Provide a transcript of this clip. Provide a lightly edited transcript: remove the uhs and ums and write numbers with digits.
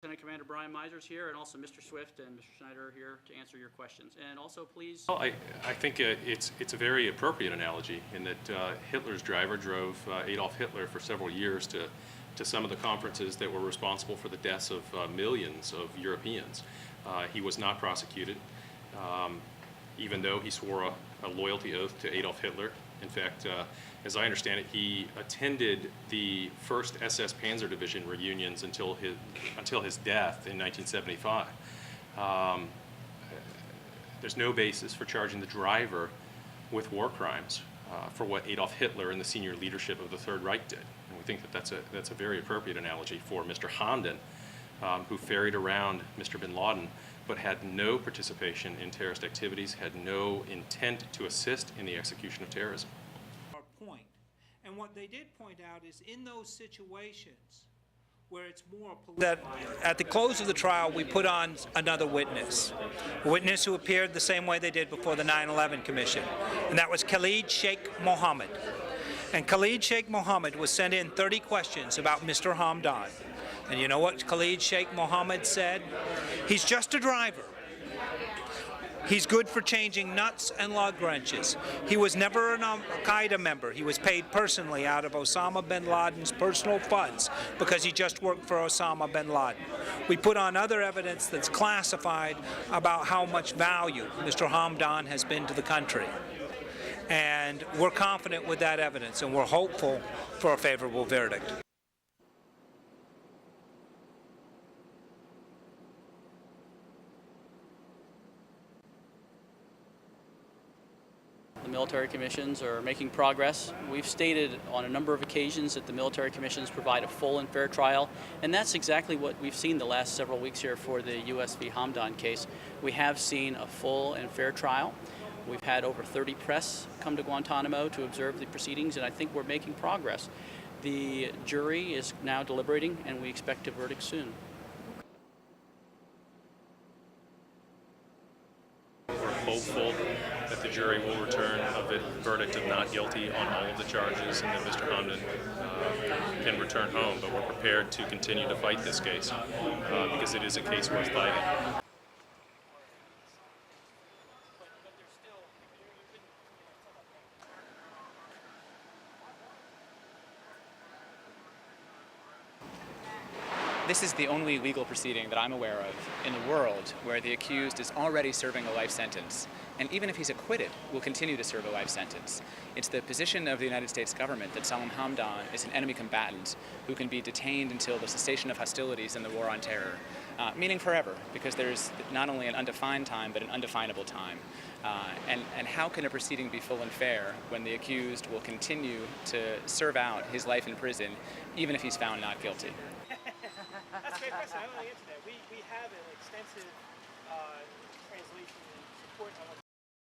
Lieutenant Commander Brian Mizer is here, and also Mr. Swift and Mr. Schneider are here to answer your questions. And also, please. Well, I think it's a very appropriate analogy in that Hitler's driver drove Adolf Hitler for several years to some of the conferences that were responsible for the deaths of millions of Europeans. He was not prosecuted, even though he swore a loyalty oath to Adolf Hitler. In fact, as I understand it, he attended the first SS Panzer Division reunions until his death in 1975. There's no basis for charging the driver with war crimes for what Adolf Hitler and the senior leadership of the Third Reich did. And we think that that's a very appropriate analogy for Mr. Hamdan, who ferried around Mr. Bin Laden, but had no participation in terrorist activities, had no intent to assist in the execution of terrorism. Point. And what they did point out is in those situations where it's more that at the close of the trial we put on another witness, a witness who appeared the same way they did before the 9/11 Commission, and that was Khalid Sheikh Mohammed. And Khalid Sheikh Mohammed was sent in 30 questions about Mr. Hamdan. And you know what Khalid Sheikh Mohammed said? He's just a driver. He's good for changing nuts and lug wrenches. He was never an Al-Qaeda member. He was paid personally out of Osama bin Laden's personal funds because he just worked for Osama bin Laden. We put on other evidence that's classified about how much value Mr. Hamdan has been to the country. And we're confident with that evidence, and we're hopeful for a favorable verdict. The military commissions are making progress. We've stated on a number of occasions that the military commissions provide a full and fair trial, and that's exactly what we've seen the last several weeks here for the U.S. v. Hamdan case. We have seen a full and fair trial. We've had over 30 press come to Guantanamo to observe the proceedings, and I think we're making progress. The jury is now deliberating, and we expect a verdict soon. We're hopeful that the jury will return a verdict of not guilty on all of the charges and that Mr. Hamdan can return home, but we're prepared to continue to fight this case because it is a case worth fighting. This is the only legal proceeding that I'm aware of in the world where the accused is already serving a life sentence, and even if he's acquitted, will continue to serve a life sentence. It's the position of the United States government that Salim Hamdan is an enemy combatant who can be detained until the cessation of hostilities in the war on terror, meaning forever, because there's not only an undefined time, but an undefinable time. And how can a proceeding be full and fair when the accused will continue to serve out his life in prison, even if he's found not guilty? That's a great question. I don't know the answer to that. We have an extensive translation and support on what